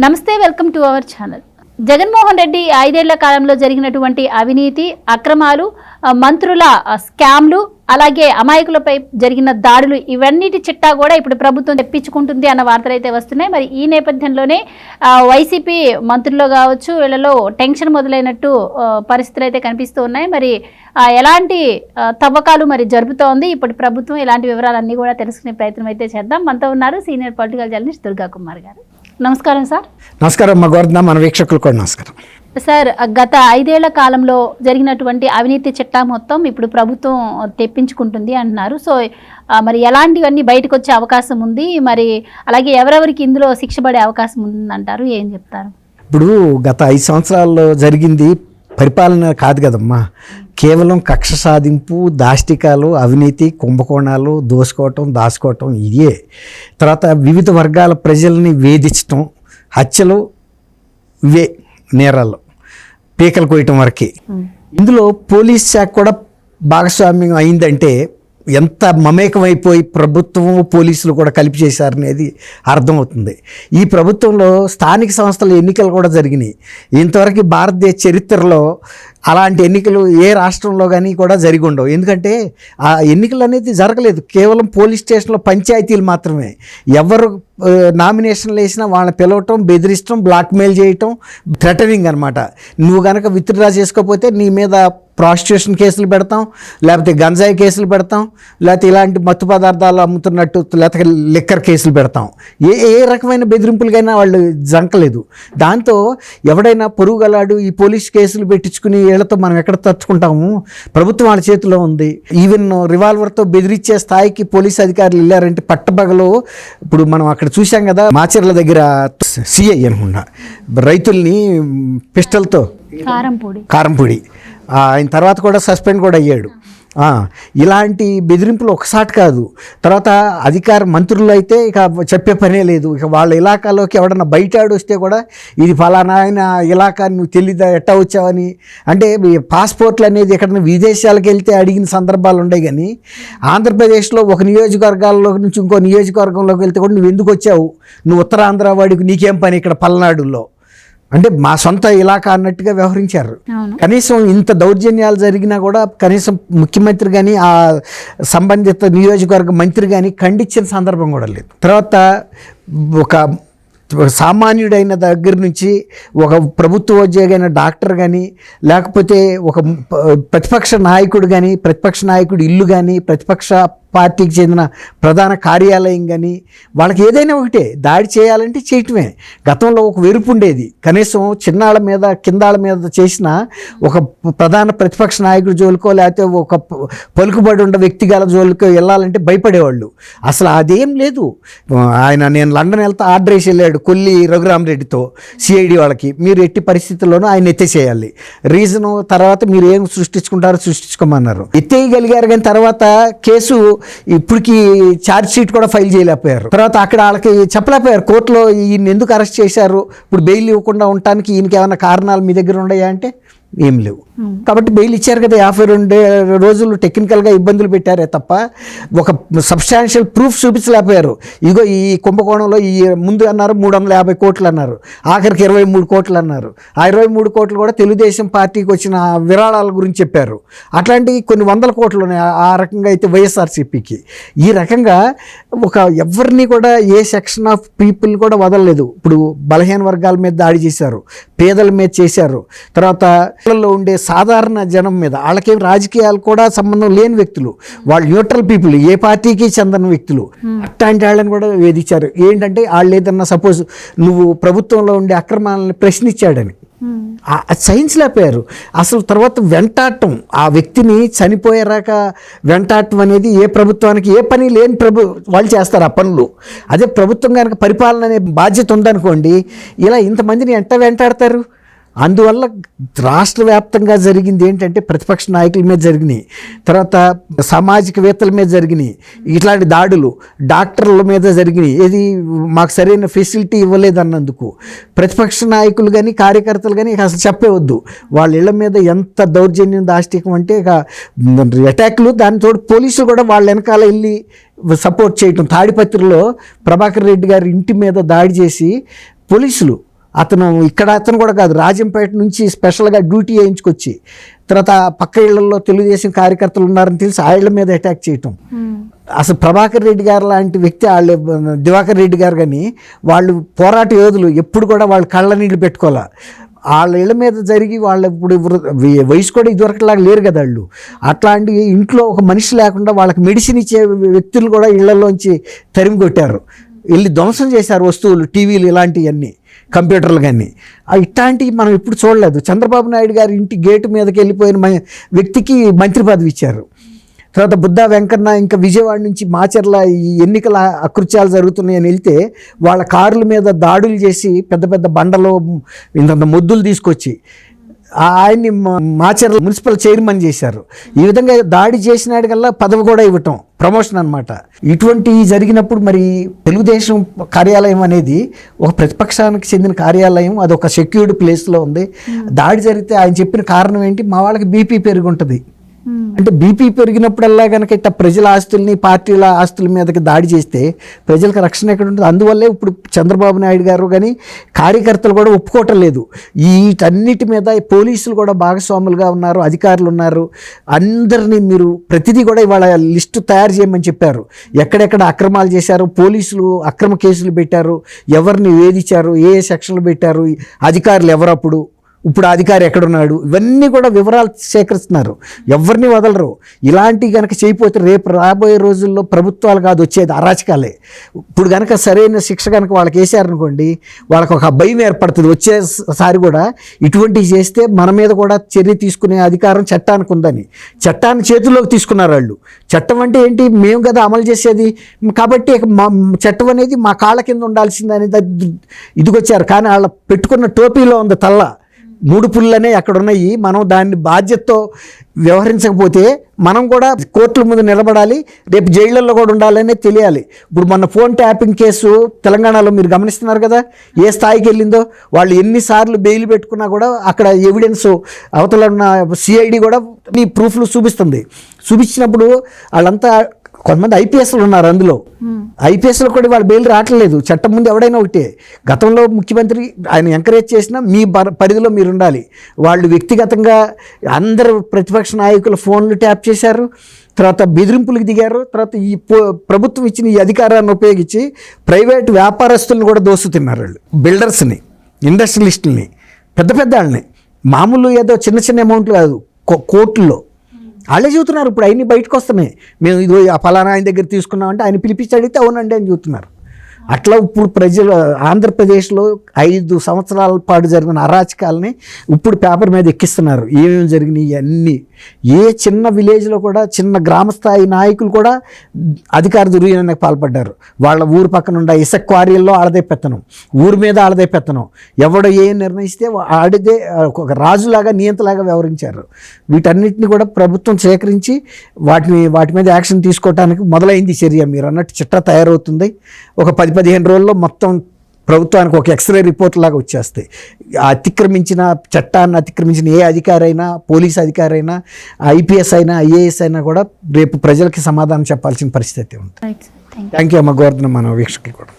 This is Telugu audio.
నమస్తే, welcome to our channel. Jaganmohan Reddy 5 ఏళ్ల కాలంలో జరిగినటువంటి అవినీతి, అక్రమాలు, మంత్రుల స్కామ్లు, అలాగే అమాయకులపై జరిగిన దాడులు, ఇవన్నిటి చిట్టా కూడా ఇప్పుడు ప్రభుత్వం తెప్పించుకుంటుంది అన్న వార్తలు అయితే వస్తున్నాయి. మరి ఈ నేపథ్యంలోనే వైసీపీ మంత్రుల్లో కావచ్చు, వీళ్ళలో టెన్షన్ మొదలైనట్టు పరిస్థితులు అయితే కనిపిస్తూ ఉన్నాయి. మరి ఎలాంటి తవ్వకాలు మరి జరుపుతోంది ఇప్పుడు ప్రభుత్వం, ఇలాంటి వివరాలన్నీ కూడా తెలుసుకునే ప్రయత్నం అయితే చేద్దాం. మనతో ఉన్నారు senior political journalist Durga Kumar గారు. నమస్కారం సార్. నమస్కారం అమ్మ గోవర్ధన, మన వీక్షకులు కూడా నమస్కారం సార్. గత 5 ఏళ్ల కాలంలో జరిగినటువంటి అవినీతి చిట్టా మొత్తం ఇప్పుడు ప్రభుత్వం తెప్పించుకుంటుంది అంటున్నారు. సో మరి ఎలాంటివన్నీ బయటకు వచ్చే అవకాశం ఉంది, మరి అలాగే ఎవరెవరికి ఇందులో శిక్ష పడే అవకాశం ఉందంటారు, ఏం చెప్తారు? ఇప్పుడు గత 5 సంవత్సరాల్లో జరిగింది పరిపాలన కాదు కదమ్మా, కేవలం కక్ష సాధింపు, దాష్టికాలు, అవినీతి, కుంభకోణాలు, దోసుకోవటం, దాచుకోవటం, ఇదే. తర్వాత వివిధ వర్గాల ప్రజల్ని వేధించటం, హత్యలు, ఇవే నేరాలు, పీకలు కోయటం వరకే. ఇందులో పోలీస్ శాఖ కూడా భాగస్వామ్యం అయిందంటే ఎంత మమేకమైపోయి ప్రభుత్వం పోలీసులు కూడా కలిపి చేశారనేది అర్థమవుతుంది. ఈ ప్రభుత్వంలో స్థానిక సంస్థల ఎన్నికలు కూడా జరిగినాయి. ఇంతవరకు భారతదేశ చరిత్రలో అలాంటి ఎన్నికలు ఏ రాష్ట్రంలో కానీ కూడా జరిగి ఉండవు. ఎందుకంటే ఆ ఎన్నికలు అనేది జరగలేదు, కేవలం పోలీస్ స్టేషన్లో పంచాయతీలు మాత్రమే. ఎవరు నామినేషన్లు వేసినా వాళ్ళని పిలవటం, బెదిరించడం, బ్లాక్మెయిల్ చేయటం, థ్రెటనింగ్ అనమాట. నువ్వు కనుక విత్డ్రా చేసుకోకపోతే నీ మీద ప్రాస్టిట్యూషన్ కేసులు పెడతాం, లేకపోతే గంజాయి కేసులు పెడతాం, లేకపోతే ఇలాంటి మత్తు పదార్థాలు అమ్ముతున్నట్టు లేకపోతే లిక్కర్ కేసులు పెడతాం. ఏ రకమైన బెదిరింపులకైనా వాళ్ళు జంకలేదు. దాంతో ఎవడైనా పొరుగుగలాడు ఈ పోలీస్ కేసులు పెట్టించుకుని వీళ్ళతో మనం ఎక్కడ తచ్చుకుంటాము? ప్రభుత్వం వాళ్ళ చేతిలో ఉంది. ఈవెన్ రివాల్వర్తో బెదిరించే స్థాయికి పోలీస్ అధికారులు వెళ్ళారంటే పట్టపగలు. ఇప్పుడు మనం అక్కడ చూసాం కదా, మాచర్ల దగ్గర సిఐ అనుకున్నా రైతుల్ని పిస్టల్తో కారంపొడి ఆయన తర్వాత కూడా సస్పెండ్ కూడా అయ్యాడు. ఇలాంటి బెదిరింపులు ఒకసారి కాదు. తర్వాత అధికార మంత్రులు అయితే ఇక చెప్పే పనే లేదు. ఇక వాళ్ళ ఇలాకాలోకి ఎవడన్నా బయట వస్తే కూడా ఇది ఫలానా ఆయన ఇలాకా, నువ్వు తెలీదా, ఎట్టా వచ్చావని. అంటే పాస్పోర్ట్లు అనేది ఎక్కడన్నా విదేశాలకు వెళ్తే అడిగిన సందర్భాలు ఉన్నాయి. కానీ ఆంధ్రప్రదేశ్లో ఒక నియోజకవర్గాల్లో నుంచి ఇంకో నియోజకవర్గంలోకి వెళ్తే కూడా నువ్వు ఎందుకు వచ్చావు, నువ్వు ఉత్తరాంధ్ర వాడికి నీకేం పని ఇక్కడ పల్నాడులో, అంటే మా సొంత ఇలాకా అన్నట్టుగా వ్యవహరించారు. కనీసం ఇంత దౌర్జన్యాలు జరిగినా కూడా కనీసం ముఖ్యమంత్రి కానీ ఆ సంబంధిత నియోజకవర్గ మంత్రి కానీ ఖండించిన సందర్భం కూడా లేదు. తర్వాత ఒక సామాన్యుడైన దగ్గర నుంచి ఒక ప్రభుత్వ ఉద్యోగైన డాక్టర్ కానీ, లేకపోతే ఒక ప్రతిపక్ష నాయకుడు కానీ, ప్రతిపక్ష నాయకుడు ఇల్లు కానీ, ప్రతిపక్ష పార్టీకి చెందిన ప్రధాన కార్యాలయం కానీ, వాళ్ళకి ఏదైనా ఒకటే దాడి చేయాలంటే చేయటమే. గతంలో ఒక వెరుపు ఉండేది. కనీసం చిన్నాళ్ళ మీద కిందాళ్ళ మీద చేసిన ఒక ప్రధాన ప్రతిపక్ష నాయకుడి జోలికో లేకపోతే ఒక పలుకుబడి ఉన్న వ్యక్తిగల జోలికో వెళ్ళాలంటే భయపడేవాళ్ళు. అసలు అదేం లేదు. నేను లండన్ వెళ్తే ఆర్డర్ వేసి వెళ్ళాడు కొల్లి రఘురామరెడ్డితో సిఐడి వాళ్ళకి, మీరు ఎట్టి పరిస్థితుల్లోనూ ఆయన ఎత్తేసేయాలి. రీజను తర్వాత మీరు ఏం సృష్టించుకుంటారో సృష్టించుకోమన్నారు. ఎత్తేయగలిగారు. కానీ తర్వాత కేసు ఇప్పటికి ఛార్జ్ షీట్ కూడా ఫైల్ చేయలేకపోయారు. తర్వాత అక్కడ వాళ్ళకి చెప్పలేకపోయారు కోర్టులో, ఈయన ఎందుకు అరెస్ట్ చేశారు, ఇప్పుడు బెయిల్ ఇవ్వకుండా ఉండటానికి ఈయనకి ఏమైనా కారణాలు మీ దగ్గర ఉన్నాయా అంటే ఏం లేవు. కాబట్టి బెయిల్ ఇచ్చారు కదా, 52 రోజులు టెక్నికల్గా ఇబ్బందులు పెట్టారే తప్ప ఒక సబ్స్టాన్షియల్ ప్రూఫ్ చూపించలేకపోయారు. ఇగో ఈ కుంభకోణంలో ఈ ముందు అన్నారు 350 కోట్లు అన్నారు, ఆఖరికి 23 కోట్లు అన్నారు. ఆ 23 కోట్లు కూడా తెలుగుదేశం పార్టీకి వచ్చిన విరాళాల గురించి చెప్పారు. అట్లాంటివి కొన్ని వందల కోట్లు ఉన్నాయి. ఆ రకంగా అయితే వైఎస్ఆర్సీపీకి ఈ రకంగా ఎవరిని కూడా ఏ సెక్షన్ ఆఫ్ పీపుల్ కూడా వదలలేదు. ఇప్పుడు బలహీన వర్గాల మీద దాడి చేశారు, పేదల మీద చేశారు. తర్వాత లో ఉండే సాధారణ జనం మీద, వాళ్ళకేం రాజకీయాలు కూడా సంబంధం లేని వ్యక్తులు, వాళ్ళు న్యూట్రల్ పీపుల్, ఏ పార్టీకి చెందని వ్యక్తులు, అట్లాంటి వాళ్ళని కూడా వేధించారు. ఏంటంటే వాళ్ళు ఏదన్నా సపోజ్ నువ్వు ప్రభుత్వంలో ఉండే అక్రమాలను ప్రశ్నించాడని సైన్స్ లేపారు. అసలు తర్వాత వెంటాడటం, ఆ వ్యక్తిని చనిపోయేరాక వెంటాడటం అనేది ఏ ప్రభుత్వానికి ఏ పని లేని వాళ్ళు చేస్తారు ఆ పనులు. అదే ప్రభుత్వం కనుక పరిపాలన అనే బాధ్యత ఉందనుకోండి, ఇలా ఇంతమందిని వెంటాడతారు. అందువల్ల రాష్ట్ర వ్యాప్తంగా జరిగింది ఏంటంటే ప్రతిపక్ష నాయకుల మీద జరిగినాయి, తర్వాత సామాజికవేత్తల మీద జరిగినాయి ఇట్లాంటి దాడులు, డాక్టర్ల మీద జరిగినాయి. ఏది మాకు సరైన ఫెసిలిటీ ఇవ్వలేదన్నందుకు ప్రతిపక్ష నాయకులు కానీ కార్యకర్తలు కానీ అసలు చెప్పేవద్దు. వాళ్ళ ఇళ్ల మీద ఎంత దౌర్జన్యం దాష్టికం అంటే ఇక అటాక్లు. దానితో పోలీసులు కూడా వాళ్ళ వెనకాల వెళ్ళి సపోర్ట్ చేయటం. తాడిపత్రిలో ప్రభాకర్ రెడ్డి గారి ఇంటి మీద దాడి చేసి పోలీసులు అతను కూడా కాదు, రాజంపేట నుంచి స్పెషల్గా డ్యూటీ వేయించుకొచ్చి తర్వాత పక్క ఇళ్లలో తెలుగుదేశం కార్యకర్తలు ఉన్నారని తెలిసి ఆ ఇళ్ల మీద అటాక్ చేయటం. అసలు ప్రభాకర్ రెడ్డి గారు లాంటి వ్యక్తి, వాళ్ళు దివాకర్ రెడ్డి గారు కానీ వాళ్ళు పోరాట యోధులు, ఎప్పుడు కూడా వాళ్ళు కళ్ళ నీళ్ళు పెట్టుకోవాలా. వాళ్ళ ఇళ్ళ మీద జరిగి వాళ్ళు ఇప్పుడు వయసు కూడా ఇదివరకులాగా లేరు కదా వాళ్ళు. అట్లాంటి ఇంట్లో ఒక మనిషి లేకుండా వాళ్ళకి మెడిసిన్ ఇచ్చే వ్యక్తులు కూడా ఇళ్లలోంచి తరిమి కొట్టారు, వెళ్ళి ధ్వంసం చేశారు వస్తువులు, టీవీలు ఇలాంటివన్నీ, కంప్యూటర్లు కానీ. ఇట్లాంటివి మనం ఇప్పుడు చూడలేదు. చంద్రబాబు నాయుడు గారి ఇంటి గేటు మీదకి వెళ్ళిపోయిన వ్యక్తికి మంత్రి పదవి ఇచ్చారు. తర్వాత బుద్ధా వెంకన్న ఇంకా విజయవాడ నుంచి మాచర్ల ఈ ఎన్నికల అకృత్యాలు జరుగుతున్నాయని వెళ్తే వాళ్ళ కార్ల మీద దాడులు చేసి పెద్ద పెద్ద బండలో ఇంత మొద్దులు తీసుకొచ్చి ఆయన్ని మాచర్ల మున్సిపల్ చైర్మన్ చేశారు. ఈ విధంగా దాడి చేసినాడు కల్లా పదవి కూడా ఇవ్వటం, ప్రమోషన్ అనమాట. ఇటువంటి జరిగినప్పుడు మరి తెలుగుదేశం కార్యాలయం అనేది ఒక ప్రతిపక్షానికి చెందిన కార్యాలయం, అది ఒక సెక్యూర్డ్ ప్లేస్లో ఉంది. దాడి జరిగితే ఆయన చెప్పిన కారణం ఏంటి, మా వాళ్ళకి బీపీ పెరిగి ఉంటుంది అంటే బీపీ పెరిగినప్పుడల్లా కనుక ఇట్లా ప్రజల ఆస్తుల్ని, పార్టీల ఆస్తుల మీదకి దాడి చేస్తే ప్రజలకు రక్షణ ఎక్కడ ఉంటుంది? అందువల్లే ఇప్పుడు చంద్రబాబు నాయుడు గారు కానీ కార్యకర్తలు కూడా ఒప్పుకోవటం లేదు. వీటన్నిటి మీద పోలీసులు కూడా భాగస్వాములుగా ఉన్నారు, అధికారులు ఉన్నారు. అందరినీ మీరు ప్రతిదీ కూడా ఇవాళ లిస్టు తయారు చేయమని చెప్పారు. ఎక్కడెక్కడ అక్రమాలు చేశారు, పోలీసులు అక్రమ కేసులు పెట్టారు, ఎవరిని వేధించారు, ఏ సెక్షన్లు పెట్టారు, అధికారులు ఎవరప్పుడు, ఇప్పుడు అధికారి ఎక్కడున్నాడు, ఇవన్నీ కూడా వివరాలు సేకరిస్తున్నారు. ఎవరిని వదలరు. ఇలాంటివి కనుక చేయకపోతే రేపు రాబోయే రోజుల్లో ప్రభుత్వాలు కాదు వచ్చేది, అరాచకాలే. ఇప్పుడు కనుక సరైన శిక్ష కనుక వాళ్ళకి వేసారనుకోండి, వాళ్ళకి ఒక భయం ఏర్పడుతుంది. వచ్చేసారి కూడా ఇటువంటివి చేస్తే మన మీద కూడా చర్య తీసుకునే అధికారం చట్టానికి ఉందని. చట్టాన్ని చేతుల్లోకి తీసుకున్నారు వాళ్ళు. చట్టం అంటే ఏంటి, మేము కదా అమలు చేసేది, కాబట్టి మా చట్టం అనేది మా కాళ్ళ కింద ఉండాల్సిందని ఇదిగొచ్చారు. కానీ వాళ్ళ పెట్టుకున్న టోపీలో ఉంది తల్ల, 3 పుల్లనే అక్కడ ఉన్నాయి. మనం దాన్ని బాధ్యతతో వ్యవహరించకపోతే మనం కూడా కోర్టుల ముందు నిలబడాలి, రేపు జైళ్ళల్లో కూడా ఉండాలనే తెలియాలి. ఇప్పుడు మన ఫోన్ ట్యాపింగ్ కేసు తెలంగాణలో మీరు గమనిస్తున్నారు కదా, ఏ స్థాయికి వెళ్ళిందో. వాళ్ళు ఎన్నిసార్లు బెయిల్ పెట్టుకున్నా కూడా అక్కడ ఎవిడెన్స్ అవతల ఉన్న సిఐడి కూడా మీ ప్రూఫ్లు చూపించినప్పుడు వాళ్ళంతా కొంతమంది ఐపీఎస్లు ఉన్నారు అందులో. ఐపీఎస్లు కూడా వాళ్ళు బెయిల్ రావట్లేదు. చట్టం ముందు ఎవడైనా ఒకటే. గతంలో ముఖ్యమంత్రి ఆయన ఎంకరేజ్ చేసినా మీ పరిధిలో మీరు ఉండాలి. వాళ్ళు వ్యక్తిగతంగా అందరు ప్రతిపక్ష నాయకుల ఫోన్లు ట్యాప్ చేశారు, తర్వాత బెదిరింపులకు దిగారు. తర్వాత ఈ ప్రభుత్వం ఇచ్చిన ఈ అధికారాన్ని ఉపయోగించి ప్రైవేట్ వ్యాపారస్తులను కూడా దోసుతున్నారు వాళ్ళు. బిల్డర్స్ని, ఇండస్ట్రియలిస్టుల్ని, పెద్ద వాళ్ళని. మామూలు ఏదో చిన్న అమౌంట్లు కాదు, కోర్టుల్లో వాళ్ళే చూస్తున్నారు. ఇప్పుడు అవన్నీ బయటకు వస్తున్నాయి. మేము ఇదో ఆ ఫలానా ఆయన దగ్గర తీసుకున్నామంటే ఆయన పిలిపించి అడిగితే అవునండి అని చూస్తున్నారు. అట్లా ఇప్పుడు ప్రజలు ఆంధ్రప్రదేశ్లో 5 సంవత్సరాల పాటు జరిగిన అరాచకాలని ఇప్పుడు పేపర్ మీద ఎక్కిస్తున్నారు. ఏమేమి జరిగినాయి అన్నీ. ఏ చిన్న విలేజ్లో కూడా చిన్న గ్రామస్థాయి నాయకులు కూడా అధికార దుర్వినియోగానికి పాల్పడ్డారు. వాళ్ళ ఊరు పక్కన ఉండే ఇసుక క్వారీల్లో ఆడదే పెత్తనం, ఊరి మీద ఆడదే పెత్తనం. ఎవడో ఏం నిర్ణయిస్తే ఆడిదే ఒక రాజులాగా, నియంతలాగా వ్యవహరించారు. వీటన్నిటిని కూడా ప్రభుత్వం సేకరించి వాటి మీద యాక్షన్ తీసుకోవడానికి మొదలైంది చర్య. మీరు అన్నట్టు చిట్టా తయారవుతుంది. ఒక 10-15 రోజుల్లో మొత్తం ప్రభుత్వానికి ఒక ఎక్స్రే రిపోర్ట్ లాగా వచ్చేస్తాయి. చట్టాన్ని అతిక్రమించిన ఏ అధికారి అయినా, పోలీస్ అధికారి అయినా, ఐపీఎస్ అయినా, ఐఏఎస్ అయినా కూడా రేపు ప్రజలకి సమాధానం చెప్పాల్సిన పరిస్థితి ఉంది. థ్యాంక్ యూ అమ్మ గోవర్ధన్, మన వీక్షకులు కూడా.